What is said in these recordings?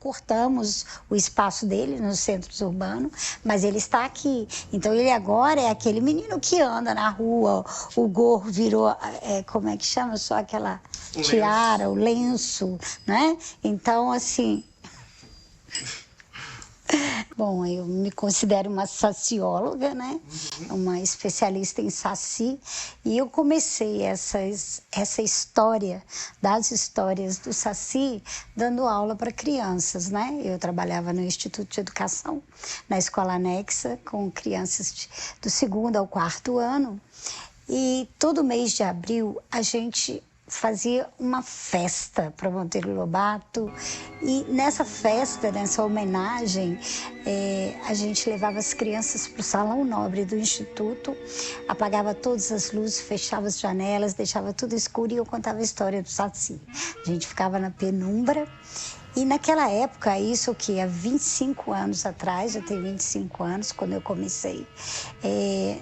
cortamos o espaço dele nos centros urbanos, mas ele está aqui. Então ele agora é aquele menino que anda na rua, o gorro virou, como é que chama? Só aquela tiara, o lenço, né? Então, assim... Bom, eu me considero uma sacióloga, né? Uma especialista em saci. E eu comecei essa história, das histórias do saci, dando aula para crianças, né? Eu trabalhava no Instituto de Educação, na escola anexa, com crianças do 2º ao 4º ano. E todo mês de abril a gente fazia uma festa para Monteiro Lobato, e nessa festa, nessa homenagem, a gente levava as crianças para o Salão Nobre do Instituto, apagava todas as luzes, fechava as janelas, deixava tudo escuro e eu contava a história do Saci. A gente ficava na penumbra. E naquela época, isso que há 25 anos atrás, eu tenho 25 anos, quando eu comecei,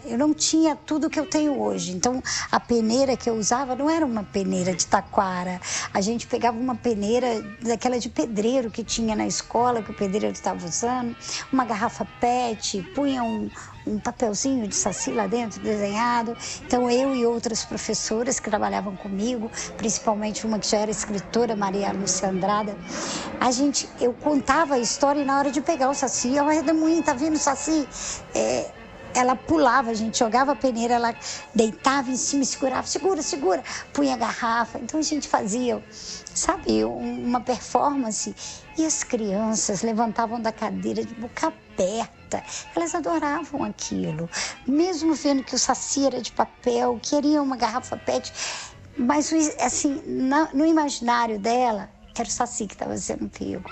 eu não tinha tudo que eu tenho hoje. Então, a peneira que eu usava não era uma peneira de taquara. A gente pegava uma peneira daquela de pedreiro que tinha na escola, que o pedreiro estava usando, uma garrafa PET, punha um papelzinho de saci lá dentro, desenhado. Então, eu e outras professoras que trabalhavam comigo, principalmente uma que já era escritora, Maria Lúcia Andrada, eu contava a história e na hora de pegar o saci, olha, Redemoinho, tá vindo o saci? Ela pulava, a gente jogava a peneira, ela deitava em cima e segurava, segura, segura, punha a garrafa. Então a gente fazia, sabe, uma performance. E as crianças levantavam da cadeira de boca aberta. Elas adoravam aquilo. Mesmo vendo que o saci era de papel, queriam uma garrafa PET. Mas, assim, no imaginário dela, era o saci que estava sendo pego.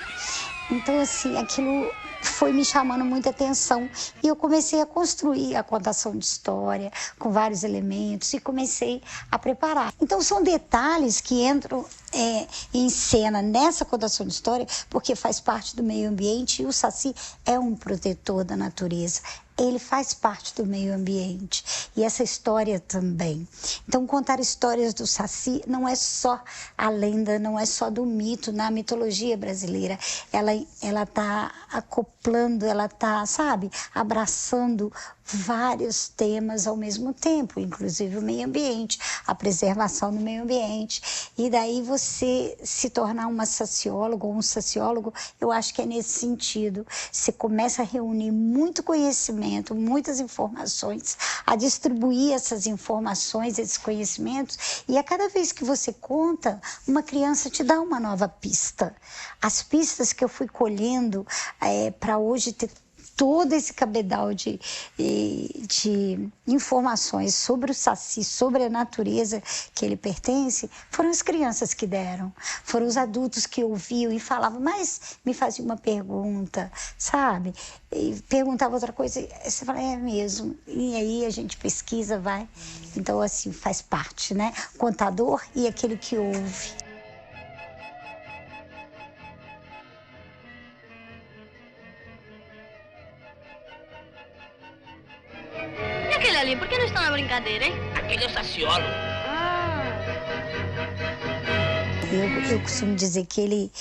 Então, assim, aquilo foi me chamando muita atenção e eu comecei a construir a contação de história com vários elementos e comecei a preparar. Então, são detalhes que entram em cena nessa contação de história porque faz parte do meio ambiente e o saci é um protetor da natureza. Ele faz parte do meio ambiente e essa história também. Então, contar histórias do saci não é só a lenda, não é só do mito, na mitologia brasileira. Ela está acoplando, ela está, sabe, abraçando vários temas ao mesmo tempo, inclusive o meio ambiente, a preservação do meio ambiente. E daí você se tornar uma socióloga ou um sociólogo, eu acho que é nesse sentido. Você começa a reunir muito conhecimento, muitas informações, a distribuir essas informações, esses conhecimentos, e a cada vez que você conta, uma criança te dá uma nova pista. As pistas que eu fui colhendo para hoje ter todo esse cabedal de informações sobre o saci, sobre a natureza que ele pertence, foram as crianças que deram, foram os adultos que ouviam e falavam, mas me faziam uma pergunta, sabe? E perguntava outra coisa, e você fala, é mesmo, e aí a gente pesquisa, vai. Então, assim, faz parte, né? O contador e aquele que ouve. Aquele ali, por que não estão na brincadeira, hein? Aquele é o saciólogo. Eu costumo dizer que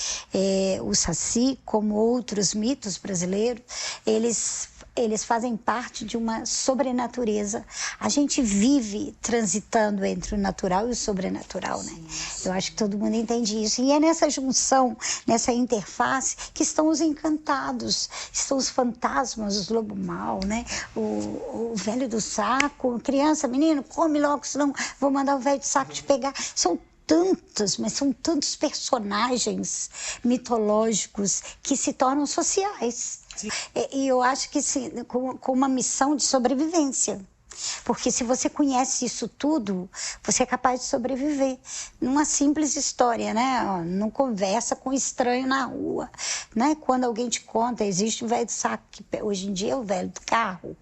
o saci, como outros mitos brasileiros, eles fazem parte de uma sobrenatureza. A gente vive transitando entre o natural e o sobrenatural, né? Eu acho que todo mundo entende isso. E é nessa junção, nessa interface, que estão os encantados, estão os fantasmas, os lobo-mau, né? O velho do saco, criança, menino, come logo, senão vou mandar o velho do saco te pegar. São tantos personagens mitológicos que se tornam sociais. E eu acho que sim, com uma missão de sobrevivência. Porque se você conhece isso tudo, você é capaz de sobreviver. Numa simples história, né? Não conversa com estranho na rua, né? Quando alguém te conta, existe o velho do saco, que hoje em dia é o velho do carro,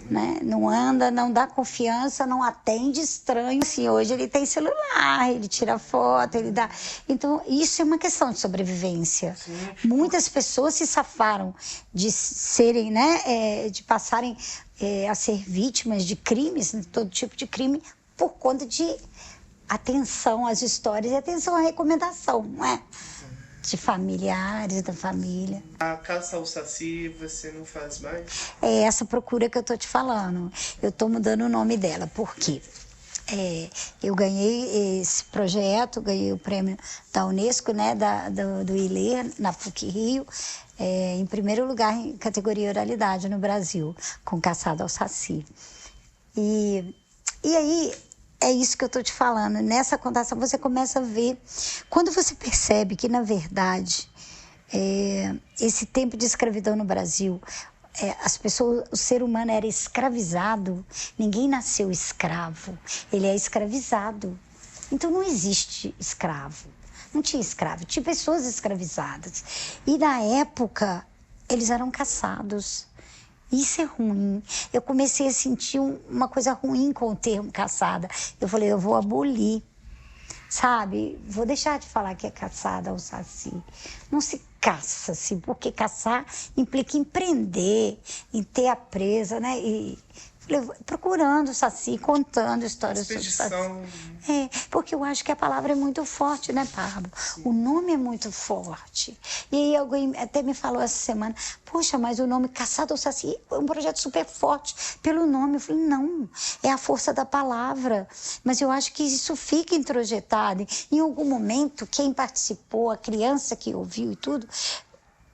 né? Não anda, não dá confiança, não atende estranho. Assim, hoje ele tem celular, ele tira foto, ele dá... Então, isso é uma questão de sobrevivência. Muitas pessoas se safaram de serem, né? De passarem a ser vítimas de crimes, todo tipo de crime, por conta de atenção às histórias e atenção à recomendação, não é? de familiares, da família. A caça ao saci você não faz mais? É essa procura que eu tô te falando. Eu tô mudando o nome dela. Por quê? Eu ganhei esse projeto, ganhei o prêmio da Unesco, né, do ILE, na PUC-Rio, em primeiro lugar em categoria oralidade no Brasil, com caçada ao saci. E aí, é isso que eu estou te falando. Nessa contação você começa a ver, quando você percebe que, na verdade, esse tempo de escravidão no Brasil, as pessoas, o ser humano era escravizado, ninguém nasceu escravo, ele é escravizado. Então não existe escravo, não tinha escravo, tinha pessoas escravizadas. E na época eles eram caçados. Isso é ruim. Eu comecei a sentir uma coisa ruim com o termo caçada. Eu falei, eu vou abolir, sabe? Vou deixar de falar que é caçada ao saci. Não se caça-se, porque caçar implica em prender, em ter a presa, né? E procurando o saci, contando histórias sobre o saci. Porque eu acho que a palavra é muito forte, né, Pablo? O nome é muito forte. E aí alguém até me falou essa semana, poxa, mas o nome Caçada ao Saci é um projeto super forte pelo nome. Eu falei, não, é a força da palavra. Mas eu acho que isso fica introjetado. Em algum momento, quem participou, a criança que ouviu e tudo,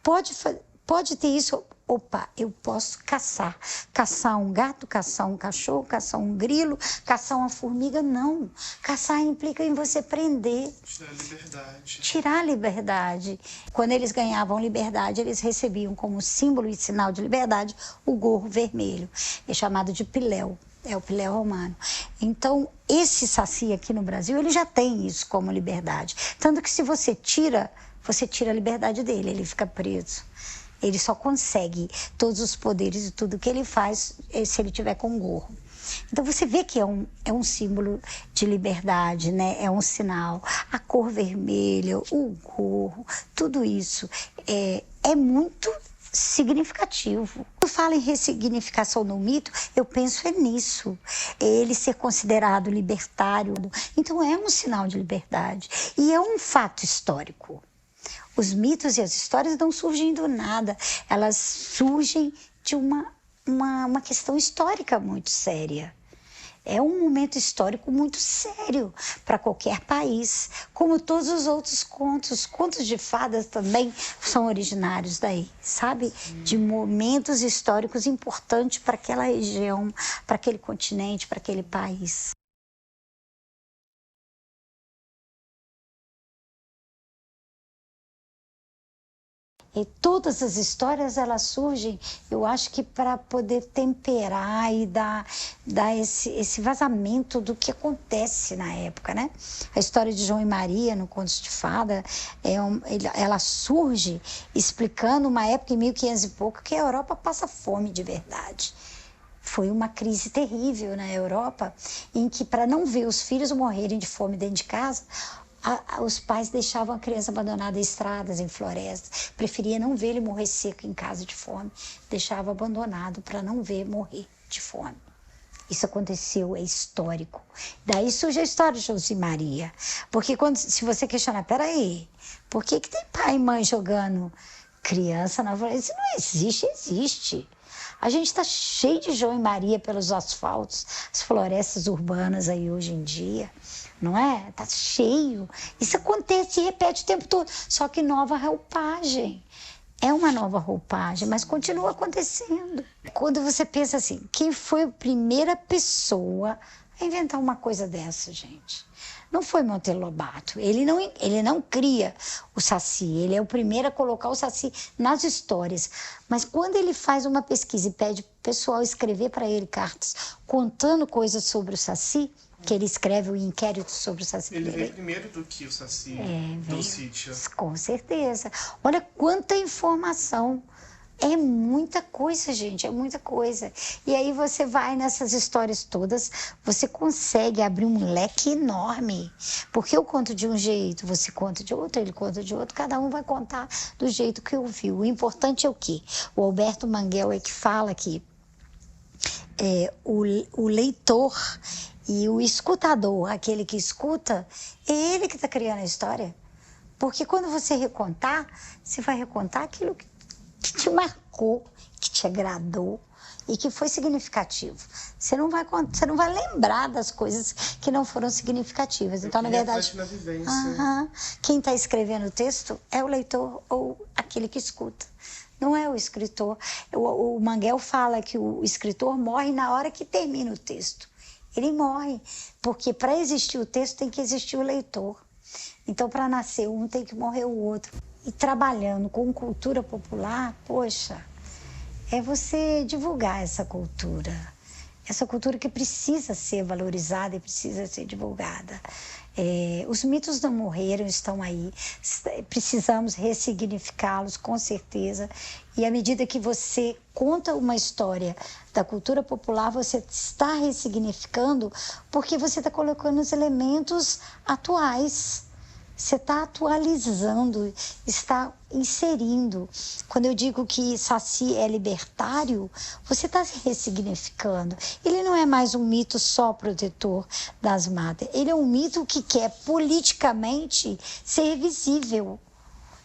pode ter isso. Opa, eu posso caçar. Caçar um gato, caçar um cachorro, caçar um grilo, caçar uma formiga, não. Caçar implica em você prender. Tirar a liberdade. Tirar a liberdade. Quando eles ganhavam liberdade, eles recebiam como símbolo e sinal de liberdade o gorro vermelho. É chamado de piléu. É o piléu romano. Então, esse saci aqui no Brasil, ele já tem isso como liberdade. Tanto que se você tira a liberdade dele, ele fica preso. Ele só consegue todos os poderes e tudo que ele faz se ele tiver com gorro. Então você vê que é um símbolo de liberdade, né? É um sinal. A cor vermelha, o gorro, tudo isso é muito significativo. Quando falo em ressignificação no mito, eu penso nisso. Ele ser considerado libertário. Então é um sinal de liberdade. E é um fato histórico. Os mitos e as histórias não surgem do nada, elas surgem de uma questão histórica muito séria. É um momento histórico muito sério para qualquer país, como todos os outros contos. Contos de fadas também são originários daí, sabe? De momentos históricos importantes para aquela região, para aquele continente, para aquele país. E todas as histórias, elas surgem, eu acho que para poder temperar e dar esse vazamento do que acontece na época, né? A história de João e Maria, no Contos de Fada, ela surge explicando uma época em 1500 e pouco que a Europa passa fome de verdade. Foi uma crise terrível na Europa, em que, para não ver os filhos morrerem de fome dentro de casa, os pais deixavam a criança abandonada em estradas, em florestas. Preferia não ver ele morrer seco em casa de fome. Deixava abandonado para não ver morrer de fome. Isso aconteceu, é histórico. Daí surge a história de José e Maria. Porque se você questionar, peraí, por que tem pai e mãe jogando criança na floresta? Isso não existe, existe. A gente está cheio de João e Maria pelos asfaltos, as florestas urbanas aí hoje em dia. Não é? Está cheio. Isso acontece e repete o tempo todo. Só que nova roupagem. É uma nova roupagem, mas continua acontecendo. Quando você pensa assim, quem foi a primeira pessoa a inventar uma coisa dessa, gente? Não foi Monteiro Lobato. Ele não cria o saci. Ele é o primeiro a colocar o saci nas histórias. Mas quando ele faz uma pesquisa e pede para o pessoal escrever para ele cartas contando coisas sobre o saci, que ele escreve o inquérito sobre o saci. Ele veio primeiro do que o saci do sítio. Com certeza. Olha quanta informação. É muita coisa, gente, é muita coisa. E aí você vai nessas histórias todas, você consegue abrir um leque enorme. Porque eu conto de um jeito, você conta de outro, ele conta de outro, cada um vai contar do jeito que ouviu. O importante é o quê? O Alberto Manguel é que fala que o leitor e o escutador, aquele que escuta, é ele que está criando a história. Porque quando você recontar, você vai recontar aquilo que te marcou, que te agradou e que foi significativo. Você não vai lembrar das coisas que não foram significativas. Então, na verdade, na vivência. Quem está escrevendo o texto é o leitor ou aquele que escuta. Não é o escritor. O Manguel fala que o escritor morre na hora que termina o texto. Ele morre, porque para existir o texto tem que existir o leitor. Então, para nascer um, tem que morrer o outro. E trabalhando com cultura popular, poxa, é você divulgar essa cultura que precisa ser valorizada e precisa ser divulgada. Os mitos não morreram, estão aí, precisamos ressignificá-los, com certeza. E à medida que você conta uma história da cultura popular, você está ressignificando porque você está colocando os elementos atuais. Você está atualizando, está inserindo. Quando eu digo que Saci é libertário, você está se ressignificando. Ele não é mais um mito só protetor das matas. Ele é um mito que quer politicamente ser visível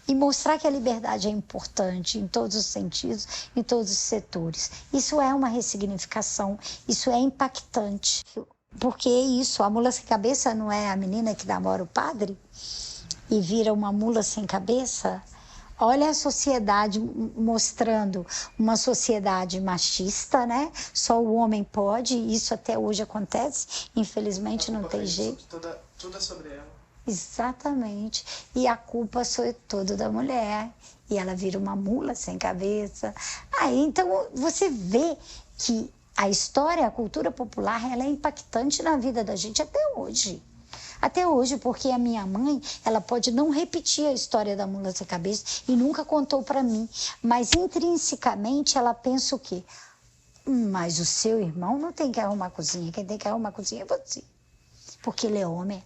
e mostrar que a liberdade é importante em todos os sentidos, em todos os setores. Isso é uma ressignificação, isso é impactante. Porque é isso, a mula sem cabeça não é a menina que namora o padre e vira uma mula sem cabeça? Olha a sociedade mostrando uma sociedade machista, né? Só o homem pode, isso até hoje acontece, infelizmente não tem jeito. Tudo é sobre ela. Exatamente. E a culpa é toda da mulher. E ela vira uma mula sem cabeça. Aí, então, você vê que a história, a cultura popular, ela é impactante na vida da gente até hoje. Até hoje, porque a minha mãe, ela pode não repetir a história da mula sem cabeça e nunca contou para mim. Mas, intrinsecamente, ela pensa o quê? Mas o seu irmão não tem que arrumar a cozinha. Quem tem que arrumar a cozinha é você. Porque ele é homem.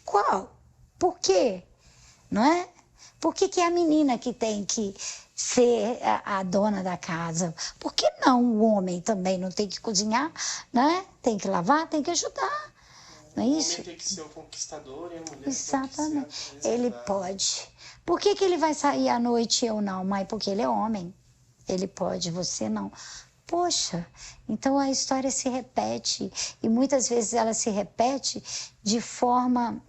Qual? Por quê? Não é? Por que é a menina que tem que ser a dona da casa? Por que não o homem também não tem que cozinhar, né? Tem que lavar, tem que ajudar. Não é isso? O homem tem que ser o conquistador e a mulher Exatamente. tem que ser a Ele pode. Por que ele vai sair à noite e eu não, mãe? Porque ele é homem. Ele pode, você não. Poxa, então a história se repete. E muitas vezes ela se repete de forma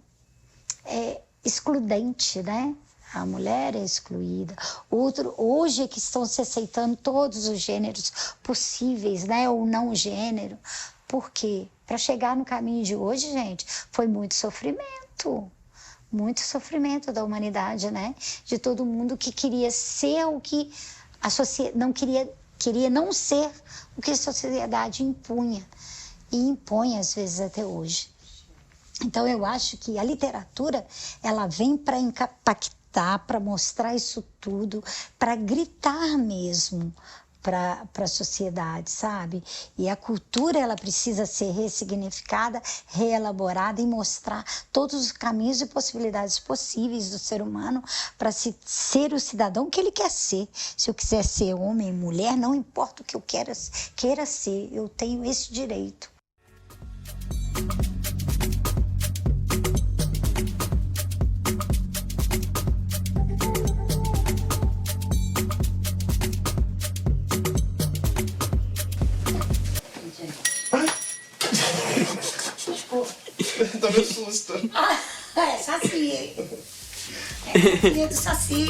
excludente, né? A mulher é excluída. Hoje é que estão se aceitando todos os gêneros possíveis, né? Ou não gênero. Por quê? Para chegar no caminho de hoje, gente, foi muito sofrimento. Muito sofrimento da humanidade, né? De todo mundo que queria ser o que a sociedade não queria não ser o que a sociedade impunha. E impõe, às vezes, até hoje. Então, eu acho que a literatura, ela vem para impactar, para mostrar isso tudo, para gritar mesmo para a sociedade, sabe? E a cultura, ela precisa ser ressignificada, reelaborada e mostrar todos os caminhos e possibilidades possíveis do ser humano para ser o cidadão que ele quer ser. Se eu quiser ser homem, mulher, não importa o que eu queira ser, eu tenho esse direito. Tô me susto. É Saci. É a filha do Saci.